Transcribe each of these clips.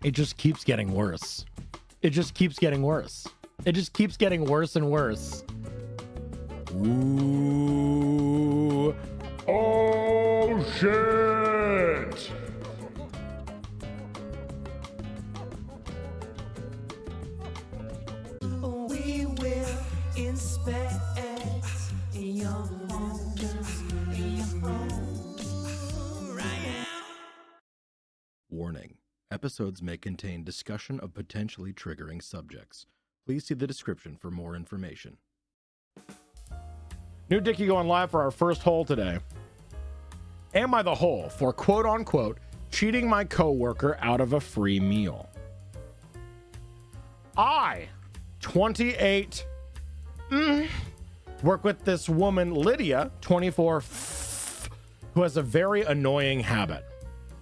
It just keeps getting worse. It just keeps getting worse. It just keeps getting worse and worse. Ooh. Oh, shit. We will inspect your homes, right now. Warning. Episodes may contain discussion of potentially triggering subjects. Please see the description for more information. New Dickie going live for our first hole today. Am I the hole for quote-unquote cheating my coworker out of a free meal? I, 28, work with this woman, Lydia, 24, who has a very annoying habit.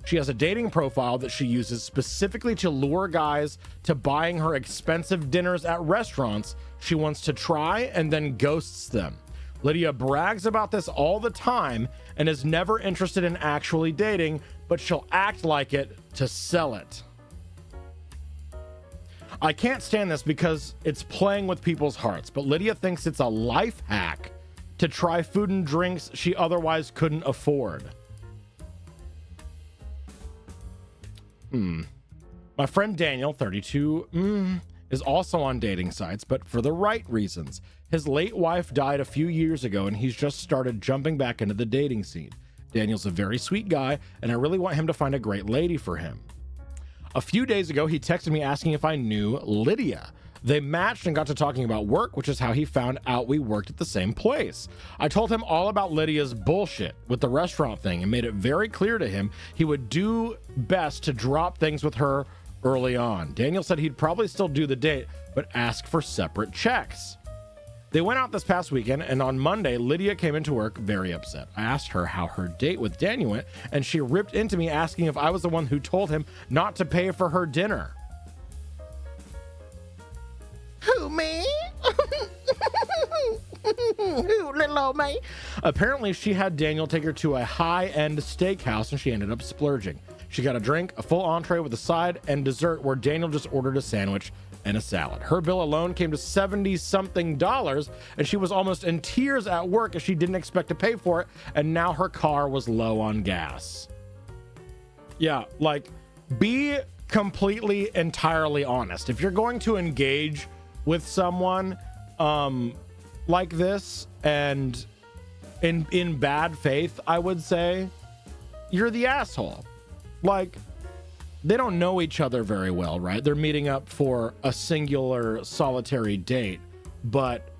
She has a dating profile that she uses specifically to lure guys to buying her expensive dinners at restaurants she wants to try and then ghosts them. Lydia brags about this all the time and is never interested in actually dating, but she'll act like it to sell it. I can't stand this because it's playing with people's hearts, but Lydia thinks it's a life hack to try food and drinks she otherwise couldn't afford. My friend Daniel, 32, is also on dating sites, but for the right reasons. His late wife died a few years ago, and he's just started jumping back into the dating scene. Daniel's a very sweet guy, and I really want him to find a great lady for him. A few days ago, he texted me asking if I knew Lydia. They matched and got to talking about work, which is how he found out we worked at the same place. I told him all about Lydia's bullshit with the restaurant thing and made it very clear to him he would do best to drop things with her early on. Daniel said he'd probably still do the date, but ask for separate checks. They went out this past weekend, and on Monday, Lydia came into work very upset. I asked her how her date with Daniel went, and she ripped into me asking if I was the one who told him not to pay for her dinner. Who, me? Who, little old me? Apparently, she had Daniel take her to a high-end steakhouse, and she ended up splurging. She got a drink, a full entree with a side, and dessert, where Daniel just ordered a sandwich and a salad. Her bill alone came to $70-something, and she was almost in tears at work as she didn't expect to pay for it, and now her car was low on gas. Yeah, like, be completely, entirely honest. If you're going to engage with someone like this and in bad faith, I would say, you're the asshole. Like, they don't know each other very well, right? They're meeting up for a singular solitary date, but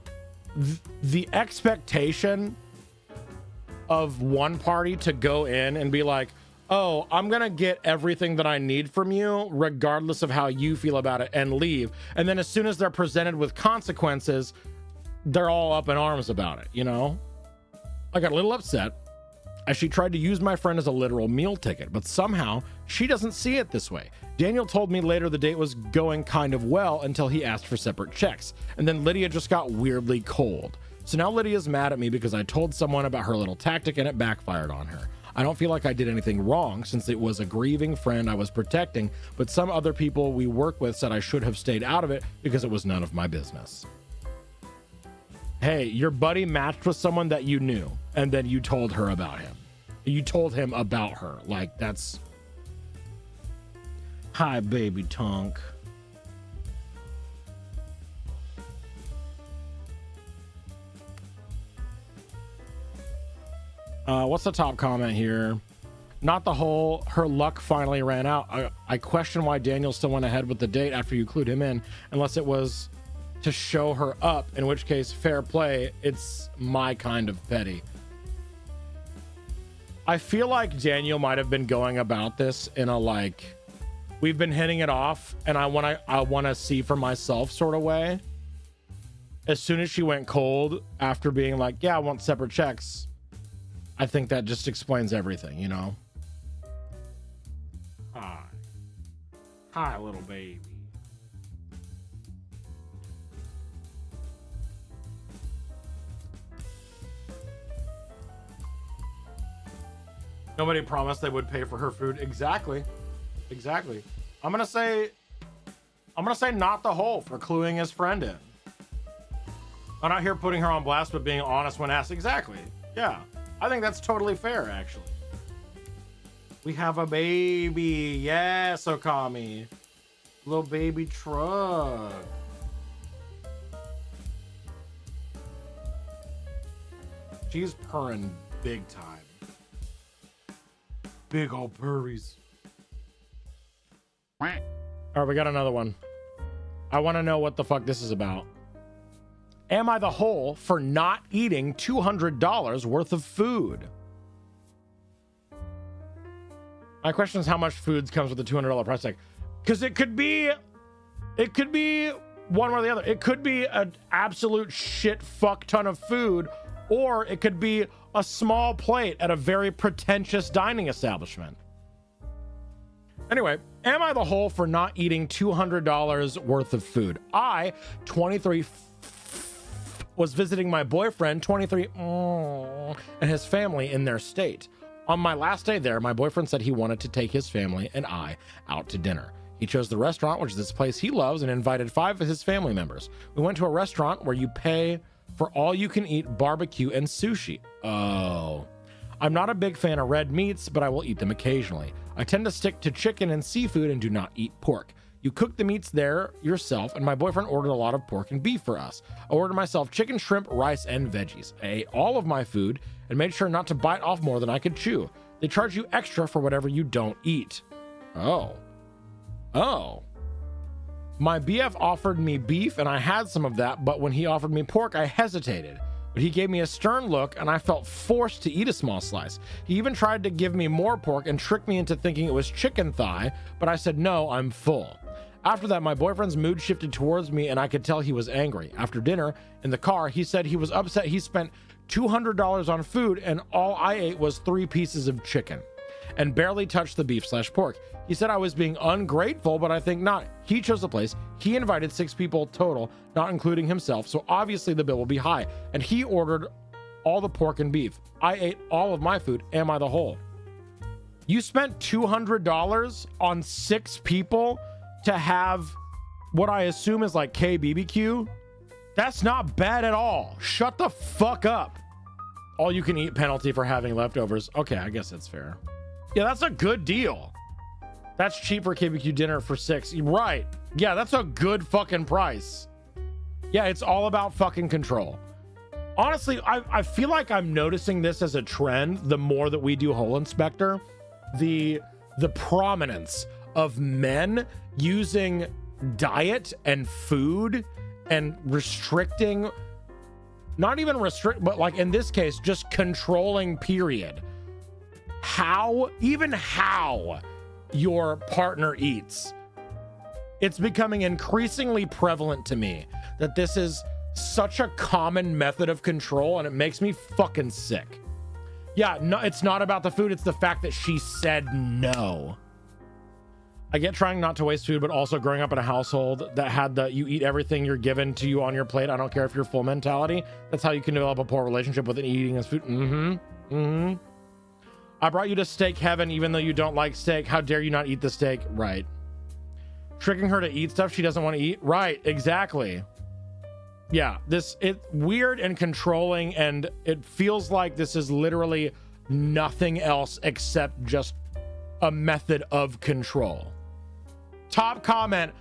the expectation of one party to go in and be like, oh, I'm gonna get everything that I need from you, regardless of how you feel about it, and leave. And then as soon as they're presented with consequences, they're all up in arms about it, you know? I got a little upset as she tried to use my friend as a literal meal ticket, but somehow she doesn't see it this way. Daniel told me later the date was going kind of well until he asked for separate checks, and then Lydia just got weirdly cold. So now Lydia's mad at me because I told someone about her little tactic and it backfired on her. I don't feel like I did anything wrong since it was a grieving friend I was protecting, but some other people we work with said I should have stayed out of it because it was none of my business. Hey, your buddy matched with someone that you knew, and then you told her about him. You told him about her. Like, that's... Hi, baby Tonk. What's the top comment here? Not the whole, her luck finally ran out. I question why Daniel still went ahead with the date after you clued him in, unless it was to show her up, in which case, fair play, it's my kind of petty. I feel like Daniel might have been going about this in a, like, we've been hitting it off and I want to see for myself sort of way. As soon as she went cold after being like, yeah, I want separate checks, I think that just explains everything, you know? Hi. Hi, little baby. Nobody promised they would pay for her food. Exactly. Exactly. I'm gonna say not the hole for cluing his friend in. I'm not here putting her on blast, but being honest when asked. Exactly. Yeah. I think that's totally fair, actually. We have a baby. Yes, Okami. Little baby truck. She's purring big time. Big old purries. All right, we got another one. I want to know what the fuck this is about. Am I the hole for not eating $200 worth of food? My question is how much food comes with a $200 price tag? Because it could be one or the other. It could be an absolute shit fuck ton of food, or it could be a small plate at a very pretentious dining establishment. Anyway, am I the hole for not eating $200 worth of food? I, 23, was visiting my boyfriend, 23, and his family in their state. On my last day there, my boyfriend said he wanted to take his family and I out to dinner. He chose the restaurant, which is this place he loves, and invited 5 of his family members. We went to a restaurant where you pay for all you can eat barbecue and sushi. Oh. I'm not a big fan of red meats, but I will eat them occasionally. I tend to stick to chicken and seafood and do not eat pork. You cook the meats there yourself, and my boyfriend ordered a lot of pork and beef for us. I ordered myself chicken, shrimp, rice, and veggies. I ate all of my food and made sure not to bite off more than I could chew. They charge you extra for whatever you don't eat. Oh. My BF offered me beef, and I had some of that, but when he offered me pork, I hesitated. But he gave me a stern look, and I felt forced to eat a small slice. He even tried to give me more pork and tricked me into thinking it was chicken thigh, but I said, no, I'm full. After that, my boyfriend's mood shifted towards me, and I could tell he was angry. After dinner, in the car, he said he was upset he spent $200 on food, and all I ate was 3 pieces of chicken and barely touched the beef/pork. He said I was being ungrateful, but I think not. He chose the place. He invited 6 people total, not including himself, so obviously the bill will be high. And he ordered all the pork and beef. I ate all of my food. Am I the whole? You spent $200 on 6 people to have what I assume is like KBBQ? That's not bad at all. Shut the fuck up. All you can eat penalty for having leftovers. Okay, I guess that's fair. Yeah, that's a good deal. That's cheap for KBQ dinner for 6. Right. Yeah, that's a good fucking price. Yeah, it's all about fucking control. Honestly, I feel like I'm noticing this as a trend the more that we do Hole Inspector. The prominence of men using diet and food and restricting, not even restrict, but like in this case, just controlling, period. How your partner eats. It's becoming increasingly prevalent to me that this is such a common method of control, and it makes me fucking sick. Yeah, no, it's not about the food, it's the fact that she said no. I get trying not to waste food, but also growing up in a household that had the you eat everything you're given to you on your plate, I don't care if you're full mentality. That's how you can develop a poor relationship with eating as food. I brought you to steak heaven even though you don't like steak. How dare you not eat the steak? Right. Tricking her to eat stuff she doesn't want to eat. Right, exactly. Yeah, it's weird and controlling, and it feels like this is literally nothing else except just a method of control. Top comment.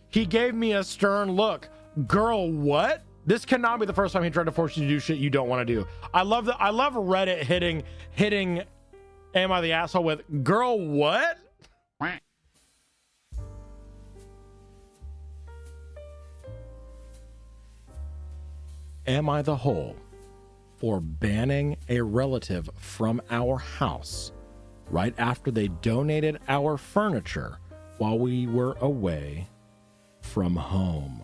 He gave me a stern look. Girl, what? This cannot be the first time he tried to force you to do shit you don't want to do. I love Reddit hitting am I the asshole with girl what? Am I the hole for banning a relative from our house right after they donated our furniture while we were away from home?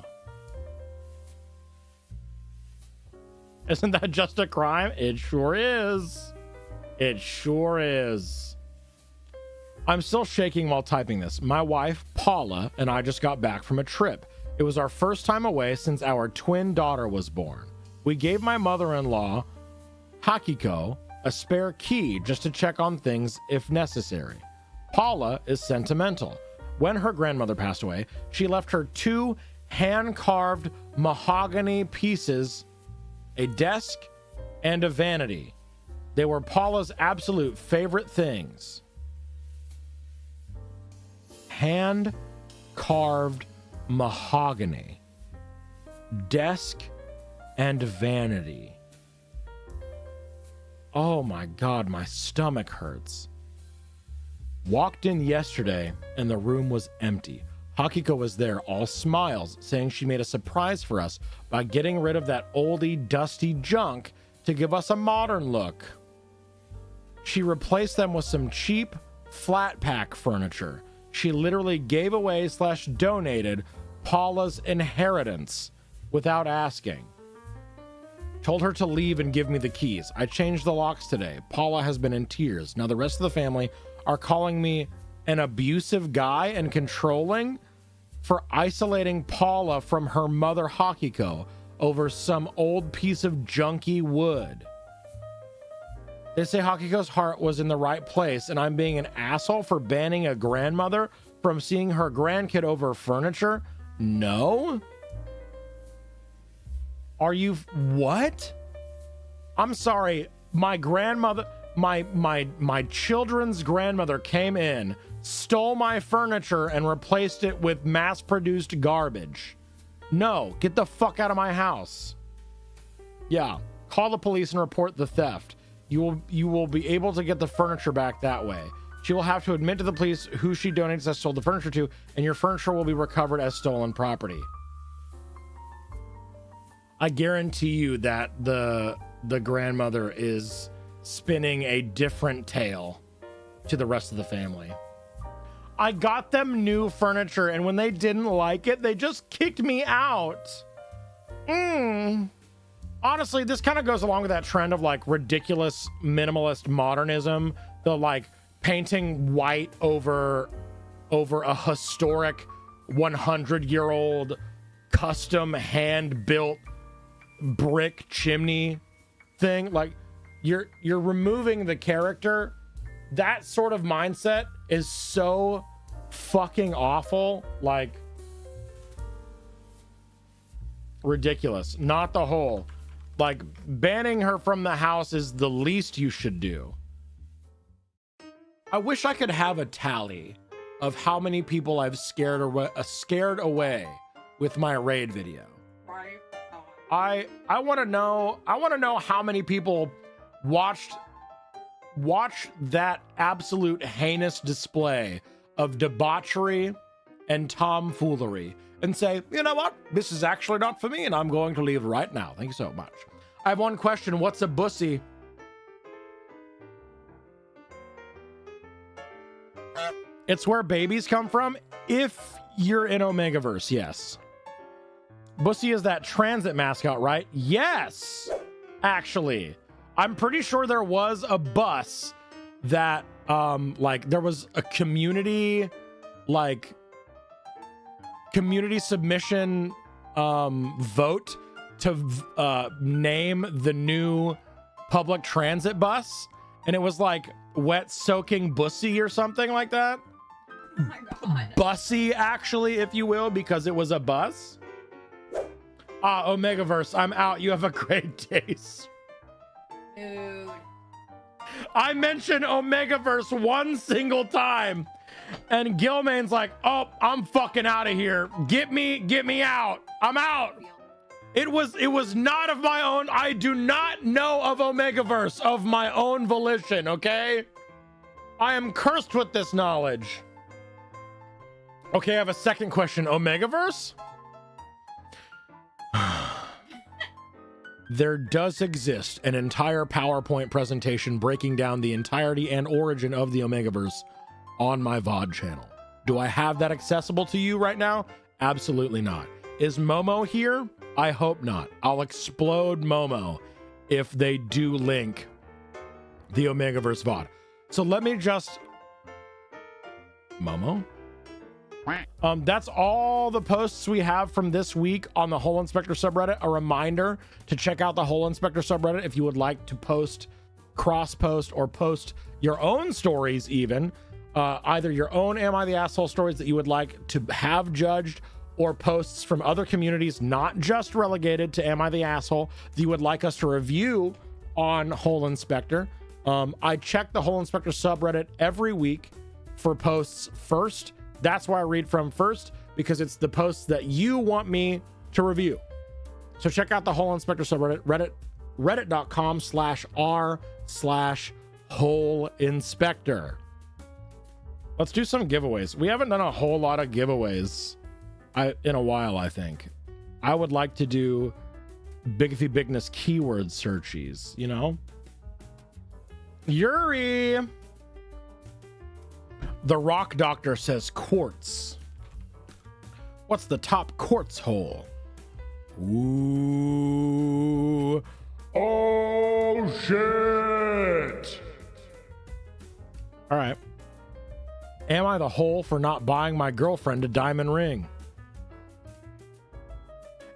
Isn't that just a crime? It sure is. It sure is. I'm still shaking while typing this. My wife, Paula, and I just got back from a trip. It was our first time away since our twin daughter was born. We gave my mother-in-law, Hakiko, a spare key just to check on things if necessary. Paula is sentimental. When her grandmother passed away, she left her 2 hand-carved mahogany pieces, a desk and a vanity. They were Paula's absolute favorite things. Hand-carved mahogany, desk and vanity. Oh my God, my stomach hurts. Walked in yesterday and the room was empty. Hakiko was there, all smiles, saying she made a surprise for us by getting rid of that oldie, dusty junk to give us a modern look. She replaced them with some cheap, flat pack furniture. She literally gave away / donated Paula's inheritance without asking. Told her to leave and give me the keys. I changed the locks today. Paula has been in tears. Now the rest of the family are calling me an abusive guy and controlling for isolating Paula from her mother Hakiko over some old piece of junky wood. They say Hakiko's heart was in the right place and I'm being an asshole for banning a grandmother from seeing her grandkid over furniture? No? Are you what? I'm sorry. My grandmother, my children's grandmother came in, stole my furniture and replaced it with mass-produced garbage. No, get the fuck out of my house. Yeah, call the police and report the theft. You will be able to get the furniture back that way. She will have to admit to the police who she donates that stole the furniture to, and your furniture will be recovered as stolen property. I guarantee you that the grandmother is spinning a different tale to the rest of the family. I got them new furniture, and when they didn't like it, they just kicked me out. Honestly, this kind of goes along with that trend of like ridiculous minimalist modernism, the like painting white over a historic 100-year-old custom hand-built brick chimney thing. Like you're removing the character. That sort of mindset is so fucking awful, like ridiculous. Not the whole, like banning her from the house is the least you should do. I wish I could have a tally of how many people I've scared away with my raid video. I want to know how many people watched that absolute heinous display of debauchery and tomfoolery and say, you know what, this is actually not for me and I'm going to leave right now. Thank you so much. I have one question. What's a bussy? It's where babies come from. If you're in Omegaverse, yes. Bussy is that transit mascot, right? Yes, actually. I'm pretty sure there was a bus that, like, there was a community submission, vote to name the new public transit bus. And it was like wet soaking bussy or something like that. Oh my God. Bussy, actually, if you will, because it was a bus. Omegaverse, I'm out. You have a great taste. Dude. I mentioned Omegaverse one single time, and Gilmain's like, "Oh, I'm fucking out of here. Get me out. I'm out." It was not of my own. I do not know of Omegaverse of my own volition. Okay, I am cursed with this knowledge. Okay, I have a second question. Omegaverse? There does exist an entire PowerPoint presentation breaking down the entirety and origin of the Omegaverse on my VOD channel. Do I have that accessible to you right now? Absolutely not. Is Momo here? I hope not. I'll explode Momo if they do link the Omegaverse VOD. So let me just... Momo? That's all the posts we have from this week on the Hole Inspector subreddit. A reminder to check out the Hole Inspector subreddit if you would like to post, cross post, or post your own stories even. either your own Am I the Asshole stories that you would like to have judged, or posts from other communities, not just relegated to Am I the Asshole, that you would like us to review on Hole Inspector. I check the Hole Inspector subreddit every week for posts first. That's why I read from first, because it's the posts that you want me to review. So check out the Hole Inspector subreddit, reddit.com/r/Hole Inspector. Let's do some giveaways. We haven't done a whole lot of giveaways in a while, I think. I would like to do Bigothy Bigness keyword searchies, you know? Yuri! The Rock Doctor says quartz. What's the top quartz hole? Ooh. Oh, shit! All right. Am I the hole for not buying my girlfriend a diamond ring?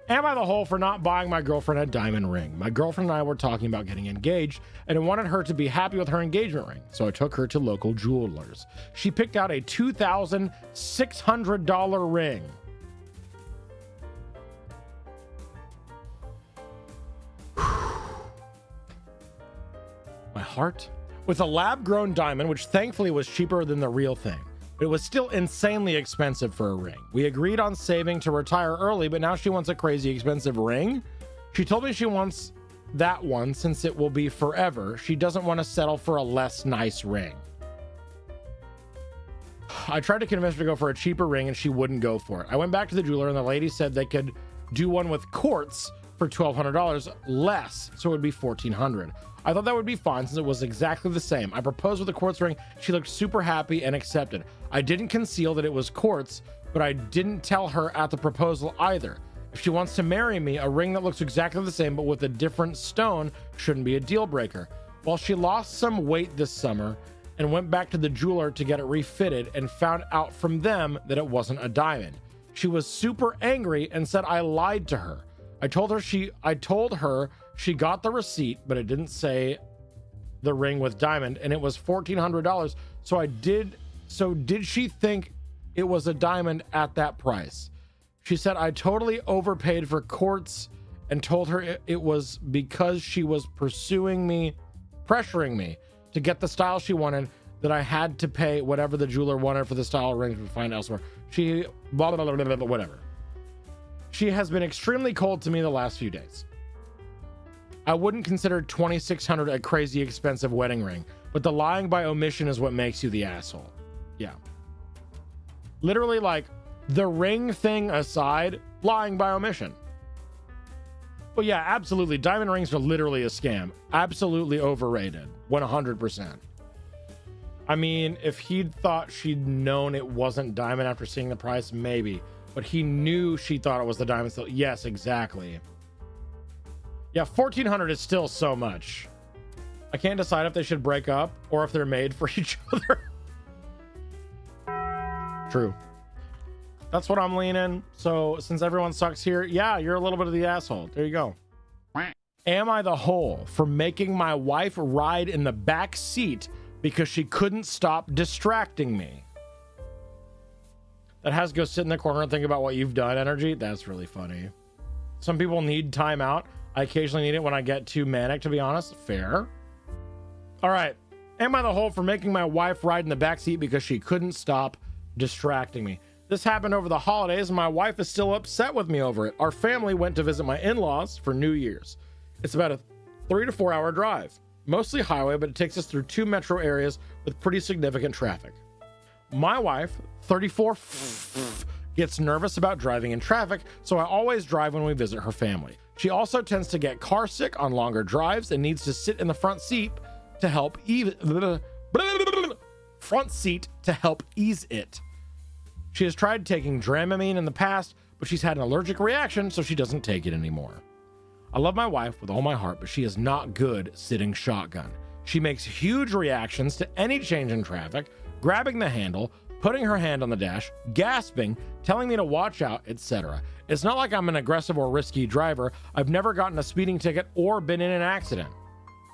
Am I the hole for not buying my girlfriend a diamond ring? My girlfriend and I were talking about getting engaged, and I wanted her to be happy with her engagement ring, so I took her to local jewelers. She picked out a $2,600 ring. My heart? With a lab-grown diamond, which thankfully was cheaper than the real thing. But it was still insanely expensive for a ring. We agreed on saving to retire early, but now she wants a crazy expensive ring. She told me she wants that one since it will be forever. She doesn't want to settle for a less nice ring. I tried to convince her to go for a cheaper ring and she wouldn't go for it. I went back to the jeweler and the lady said they could do one with quartz for $1,200 less, so it would be $1,400. I thought that would be fine since it was exactly the same. I proposed with a quartz ring. She looked super happy and accepted. I didn't conceal that it was quartz, but I didn't tell her at the proposal either. If she wants to marry me, a ring that looks exactly the same but with a different stone shouldn't be a deal breaker. Well, she lost some weight this summer and went back to the jeweler to get it refitted and found out from them that it wasn't a diamond. She was super angry and said I lied to her. I told her she got the receipt, but it didn't say the ring with diamond, and it was $1,400. So did she think it was a diamond at that price? She said I totally overpaid for quartz and told her it was because she was pressuring me to get the style she wanted, that I had to pay whatever the jeweler wanted for the style ring to find elsewhere. She blah, blah, blah, blah, blah, whatever. She has been extremely cold to me the last few days. I wouldn't consider $2,600 a crazy expensive wedding ring, but the lying by omission is what makes you the asshole. Yeah. Literally, like, the ring thing aside, lying by omission. But yeah, absolutely. Diamond rings are literally a scam. Absolutely overrated. 100%. I mean, if he'd thought she'd known it wasn't diamond after seeing the price, maybe. But he knew she thought it was the diamond. So yes, exactly. Yeah, $1,400 is still so much. I can't decide if they should break up or if they're made for each other. True. That's what I'm leaning. So since everyone sucks here, yeah, you're a little bit of the asshole. There you go. Am I the hole for making my wife ride in the back seat because she couldn't stop distracting me? That has to go sit in the corner and think about what you've done energy. That's really funny. Some people need timeout. I occasionally need it when I get too manic, to be honest. Fair. All right. Am I the hole for making my wife ride in the backseat because she couldn't stop distracting me? This happened over the holidays, and my wife is still upset with me over it. Our family went to visit my in-laws for New Year's. It's about a 3 to 4 hour drive. Mostly highway, but it takes us through 2 metro areas with pretty significant traffic. My wife, 34, gets nervous about driving in traffic, so I always drive when we visit her family. She also tends to get car sick on longer drives and needs to sit in the front seat to help ease it. She has tried taking Dramamine in the past, but she's had an allergic reaction, so she doesn't take it anymore. I love my wife with all my heart, but she is not good sitting shotgun. She makes huge reactions to any change in traffic, grabbing the handle, putting her hand on the dash, gasping, telling me to watch out, etc. It's not like I'm an aggressive or risky driver. I've never gotten a speeding ticket or been in an accident.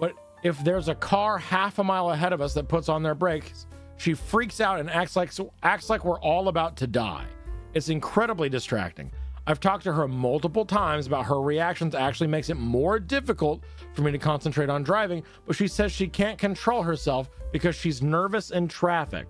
But if there's a car half a mile ahead of us that puts on their brakes, She freaks out and acts like we're all about to die. It's incredibly distracting. I've talked to her multiple times about her reactions actually makes it more difficult for me to concentrate on driving, but she says she can't control herself because she's nervous in traffic.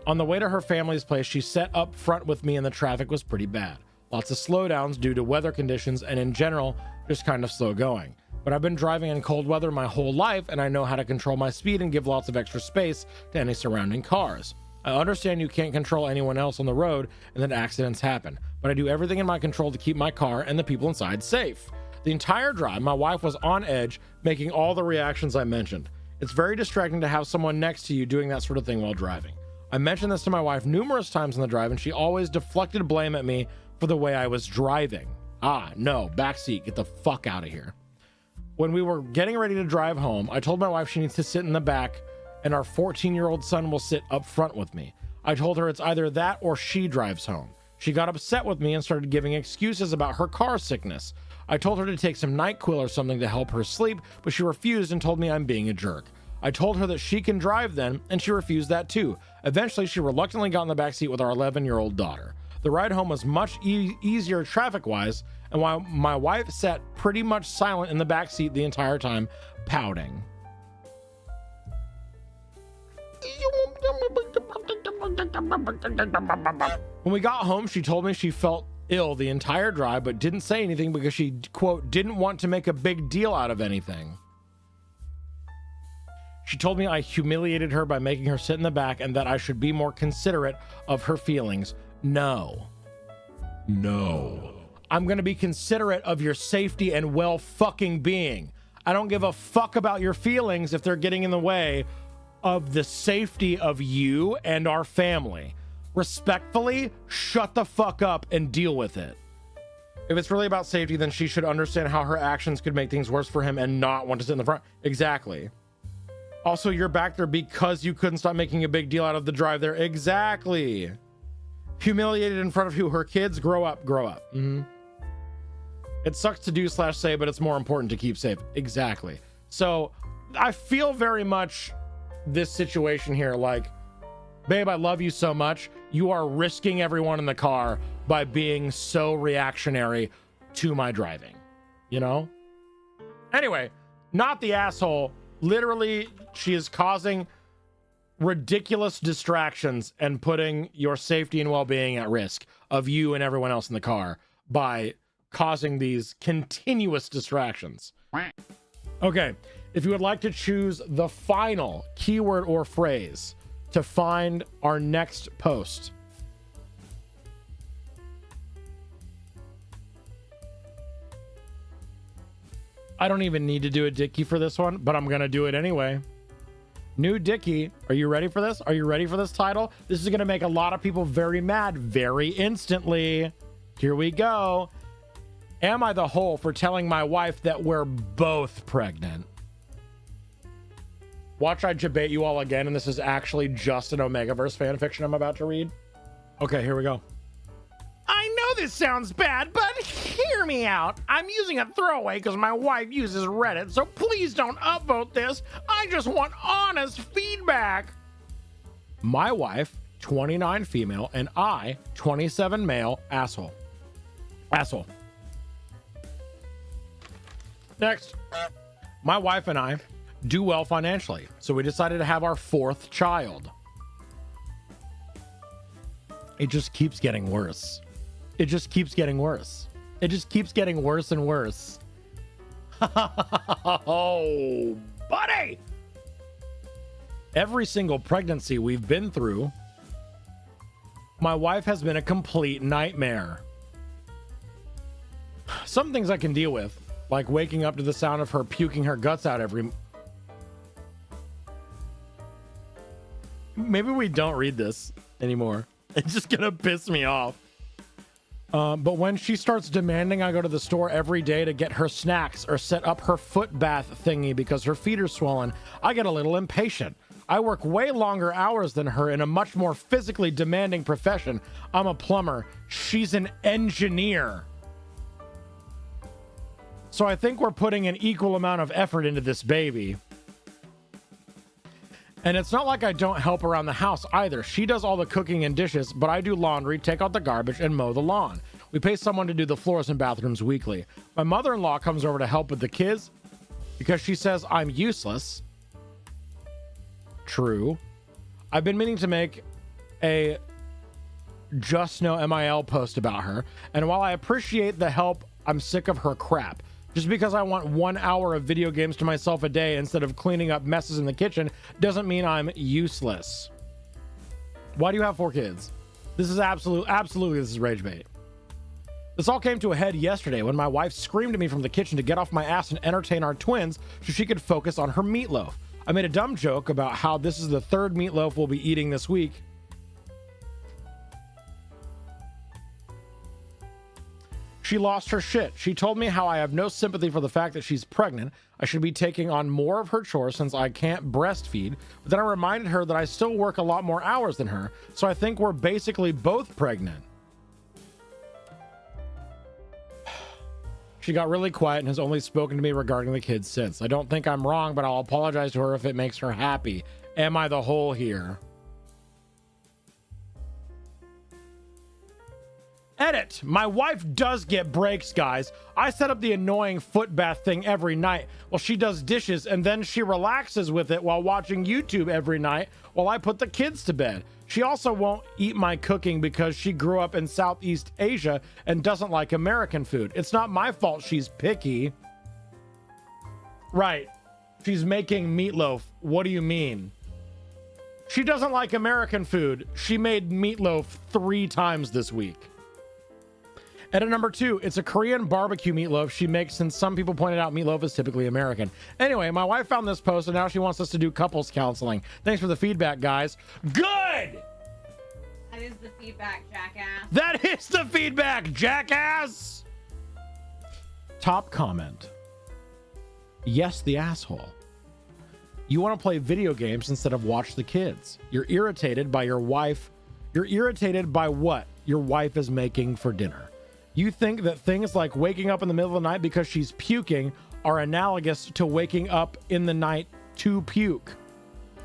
On the way to her family's place, she sat up front with me and the traffic was pretty bad. Lots of slowdowns due to weather conditions and in general, just kind of slow going. But I've been driving in cold weather my whole life and I know how to control my speed and give lots of extra space to any surrounding cars. I understand you can't control anyone else on the road and that accidents happen, but I do everything in my control to keep my car and the people inside safe. The entire drive, my wife was on edge, making all the reactions I mentioned. It's very distracting to have someone next to you doing that sort of thing while driving. I mentioned this to my wife numerous times on the drive and she always deflected blame at me for the way I was driving. Ah, no, backseat, get the fuck out of here. When we were getting ready to drive home, I told my wife she needs to sit in the back and our 14-year-old son will sit up front with me. I told her it's either that or she drives home. She got upset with me and started giving excuses about her car sickness. I told her to take some NyQuil or something to help her sleep, but she refused and told me I'm being a jerk. I told her that she can drive then, and she refused that too. Eventually, she reluctantly got in the backseat with our 11-year-old daughter. The ride home was much easier traffic-wise, and while my wife sat pretty much silent in the backseat the entire time, pouting. When we got home, she told me she felt ill the entire drive, but didn't say anything because she, quote, didn't want to make a big deal out of anything. She told me I humiliated her by making her sit in the back and that I should be more considerate of her feelings. No. I'm going to be considerate of your safety and well-fucking-being. I don't give a fuck about your feelings if they're getting in the way of the safety of you and our family. Respectfully, shut the fuck up and deal with it. If it's really about safety, then she should understand how her actions could make things worse for him and not want to sit in the front. Exactly. Also, you're back there because you couldn't stop making a big deal out of the drive there. Exactly. Humiliated in front of who? Her kids? Grow up. Mm-hmm. It sucks to do / say, but it's more important to keep safe. Exactly. So I feel very much this situation here like, babe, I love you so much. You are risking everyone in the car by being so reactionary to my driving, you know? Anyway, not the asshole. Literally, she is causing ridiculous distractions and putting your safety and well-being at risk of you and everyone else in the car by causing these continuous distractions. Okay, if you would like to choose the final keyword or phrase to find our next post, I don't even need to do a Dickie for this one, but I'm going to do it anyway. New Dickie. Are you ready for this? Are you ready for this title? This is going to make a lot of people very mad very instantly. Here we go. Am I the hole for telling my wife that we're both pregnant? Watch I debate you all again, and this is actually just an Omegaverse fanfiction I'm about to read. Okay, here we go. I know this sounds bad, but hear me out. I'm using a throwaway because my wife uses Reddit, so please don't upvote this. I just want honest feedback. My wife, 29 female, and I, 27 male, asshole. Asshole. Next. My wife and I do well financially, so we decided to have our 4th child. It just keeps getting worse. It just keeps getting worse. It just keeps getting worse and worse. Oh, buddy! Every single pregnancy we've been through, my wife has been a complete nightmare. Some things I can deal with, like waking up to the sound of her puking her guts out every... Maybe we don't read this anymore. It's just gonna piss me off. But when she starts demanding I go to the store every day to get her snacks or set up her foot bath thingy because her feet are swollen, I get a little impatient. I work way longer hours than her in a much more physically demanding profession. I'm a plumber. She's an engineer. So I think we're putting an equal amount of effort into this baby. And it's not like I don't help around the house either. She does all the cooking and dishes, but I do laundry, take out the garbage, and mow the lawn. We pay someone to do the floors and bathrooms weekly. My mother-in-law comes over to help with the kids because she says I'm useless. True. I've been meaning to make a Just No MIL post about her, and while I appreciate the help, I'm sick of her crap. Just because I want 1 hour of video games to myself a day instead of cleaning up messes in the kitchen doesn't mean I'm useless. Why do you have 4 kids? This is absolutely this is rage bait. This all came to a head yesterday when my wife screamed at me from the kitchen to get off my ass and entertain our twins so she could focus on her meatloaf. I made a dumb joke about how this is the 3rd meatloaf we'll be eating this week. She lost her shit. She told me how I have no sympathy for the fact that she's pregnant. I should be taking on more of her chores since I can't breastfeed. But then I reminded her that I still work a lot more hours than her. So I think we're basically both pregnant. She got really quiet and has only spoken to me regarding the kids since. I don't think I'm wrong, but I'll apologize to her if it makes her happy. Am I the whole here? Edit. My wife does get breaks, guys. I set up the annoying foot bath thing every night while she does dishes, and then she relaxes with it while watching YouTube every night while I put the kids to bed. She also won't eat my cooking because she grew up in Southeast Asia and doesn't like American food. It's not my fault she's picky. Right. She's making meatloaf. What do you mean? She doesn't like American food. She made meatloaf 3 times this week. Edit number 2, it's a Korean barbecue meatloaf she makes since some people pointed out meatloaf is typically American. Anyway, my wife found this post and now she wants us to do couples counseling. Thanks for the feedback, guys. Good! That is the feedback, jackass. That is the feedback, jackass! Top comment. Yes, the asshole. You want to play video games instead of watch the kids. You're irritated by your wife. You're irritated by what your wife is making for dinner. You think that things like waking up in the middle of the night because she's puking are analogous to waking up in the night to puke.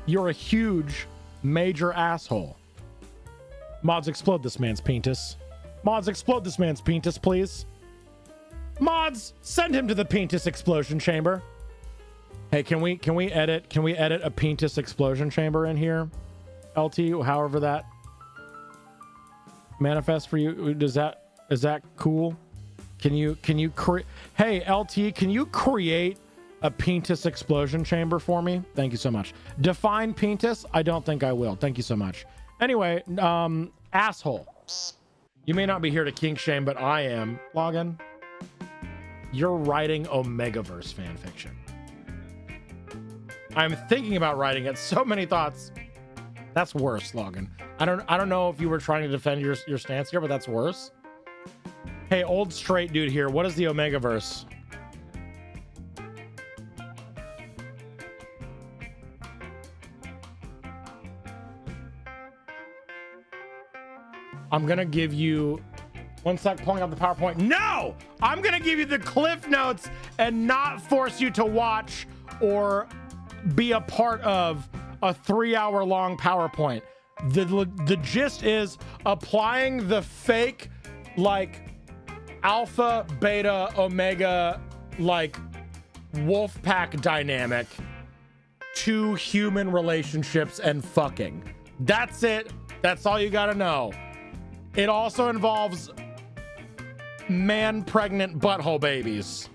You're a huge, major asshole. Mods, explode this man's penis. Mods, explode this man's penis, please. Mods, send him to the penis explosion chamber. Hey, can we edit a penis explosion chamber in here? LT, however that manifests for you. Is that cool? Can you create? Hey, LT, can you create a penis explosion chamber for me? Thank you so much. Define penis? I don't think I will. Thank you so much. Anyway, asshole. You may not be here to kink shame, but I am. Login. You're writing omegaverse fan fiction. I'm thinking about writing it. So many thoughts. That's worse, Login. I don't know if you were trying to defend your stance here, but that's worse. Hey, old straight dude here. What is the omegaverse? I'm gonna give you one sec, pulling up the PowerPoint. No! I'm gonna give you the cliff notes and not force you to watch or be a part of a 3-hour-long PowerPoint. The gist is applying the fake, like, alpha, beta, omega, like, wolf pack dynamic to human relationships and fucking. That's it. That's all you gotta know. It also involves man pregnant butthole babies.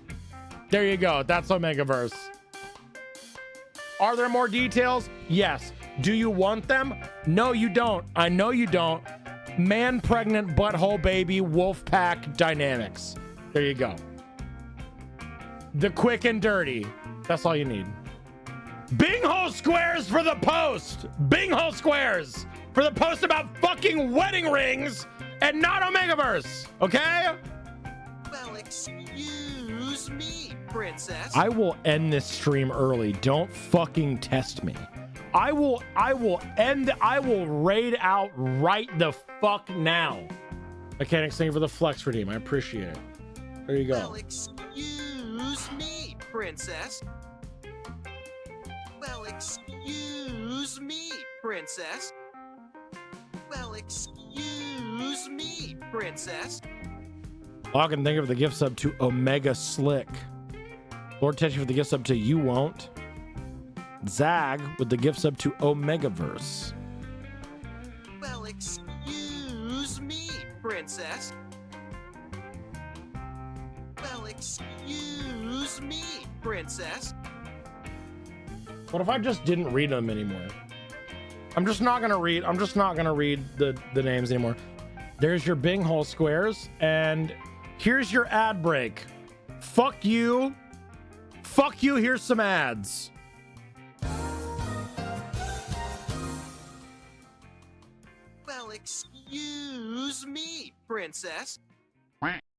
There you go. That's omegaverse. Are there more details? Yes. Do you want them? No, you don't. I know you don't. Man pregnant butthole baby wolf pack dynamics. There you go. The quick and dirty. That's all you need. Binghole squares for the post. Binghole squares for the post about fucking wedding rings and not omegaverse. Okay? Well, excuse me, princess. I will end this stream early. Don't fucking test me. I will raid out right the fuck now. Mechanics, thank you for the flex redeem. I appreciate it. There you go. Well, excuse me, princess. Well, excuse excuse me, princess. Well, excuse me, princess. All I can think of the gift sub to Omega Slick. Lord Tetchy for the gift sub to You Won't. Zag with the gift sub to Omegaverse. Well, excuse me, princess. Well, excuse me, princess. What if I just didn't read them anymore? I'm just not gonna read the names anymore. There's your Bing hole squares, and here's your ad break. Fuck you. Fuck you, here's some ads. Well, excuse me, princess.